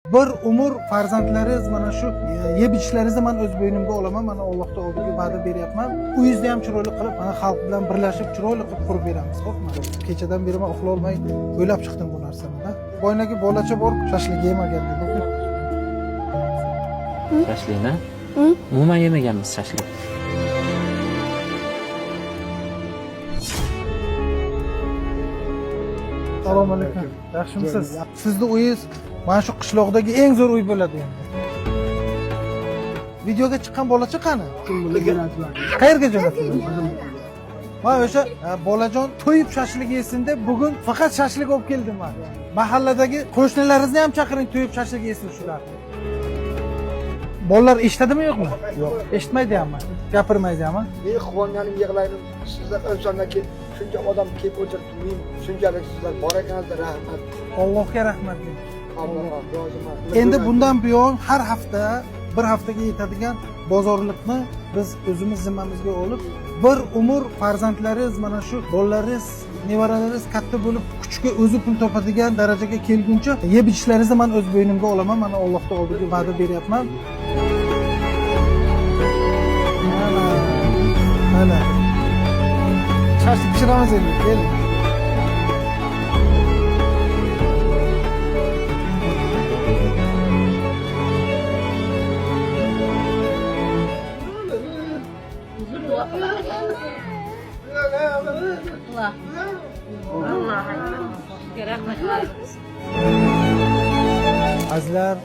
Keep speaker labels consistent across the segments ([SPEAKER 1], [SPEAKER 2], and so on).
[SPEAKER 1] Bir umr farzandlaringiz mana shu yeb ichishlaringizni men o'z bo'ynimga olaman, mana Allohga oldiga va'da beryapman. Uyingizni ham chiroyli qilib, mana xalq bilan birlashib chiroyli qilib qurib beramiz. Xo'p, mana kechadan beri men uxlay olmay o'ylab chiqdim bu narsani. Boyagi bolacha bor, shashlik yemagan dedi.
[SPEAKER 2] Shashlikni? Umuman yemaganmiz shashlik.
[SPEAKER 1] Assalomu alaykum. Yaxshimisiz? Sizni uyingiz mana shu qishloqdagi eng zo'r uy bo'ladi endi. Videoga chiqqan bolacha qani? Qayerga jo'natildi? Men o'sha bolajon to'yib shashlik yesin deb bugun faqat shashlik olib keldim men. Mahalladagi qo'shnilaringizni ham chaqiring to'yib shashlik yesin shular. Bolalar eshitadimi yo'qmi? Yo'q. Eshitmaydi hamma. Gapirmaydi hamma.
[SPEAKER 3] Men quvonganim yig'laydim. Sizlar o'shanda shuncha odam kelib o'tiribdi. Men shunchalik sizlar bor ekaningizda rahmat.
[SPEAKER 1] Allohga rahmat deng.
[SPEAKER 3] Allohga roziman.
[SPEAKER 1] Endi bundan buyon har hafta bir haftaga yetadigan bozorlikni biz o'zimiz zimmamizga olib, bir umr farzandlaringiz mana shu bolalaringiz, nevaralaringiz katta bo'lib, kuchga o'zi pul topadigan darajaga kelguncha yeb ichishlaringizni men o'z bo'ynimga olaman, mana Allohga oldiga va'da beryapman. Mana. Shashlik pishiramiz endi, keling.
[SPEAKER 4] Allah. Allah. Rahmat.
[SPEAKER 1] Azizlar,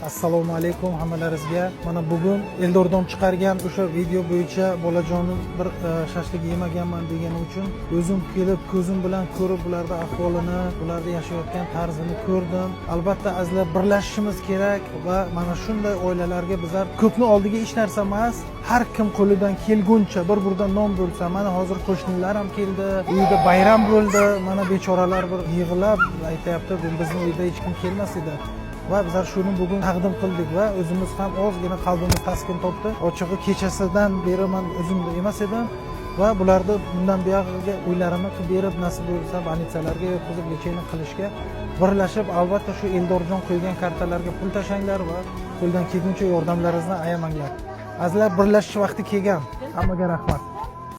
[SPEAKER 1] assalomu alaykum hammalaringizga. Mana bugun Eldordan chiqargan o'sha video bo'yicha bolajonim bir shashlik yemaganman degani uchun o'zim kelib ko'zim bilan ko'rib bularning ahvolini, ularda yashayotgan tarzini ko'rdim. Albatta azizlar, birlashishimiz kerak va mana shunday oilalarga bizlar ko'pni oldiga hech narsa emas, har kim qo'lidan kelguncha bir burdan non bo'lsa, mana hozir qo'shnilar ham keldi, uyda bayram bo'ldi, mana bechoralar bir yig'lab aytayapti, bizning uyda hech kim kelmas edi. Va bizlar shuni bugun taqdim qildik va o'zimiz ham ozgina qalbimiz taskin topdi. Ochig'i kechasidan beri men o'zimda emas edim va bularni bundan buyog'iga uylarini qilib berib, nasib bo'lsa bolnitsalarga yotqizib lecheniya qilishga birlashib, albatta shu Eldorjon qo'ygan kartalarga pul tashanglar va qo'ldan kelguncha yordamlaringizni ayamanglar. Azizlar, birlashish vaqti kelgan. Hammaga rahmat.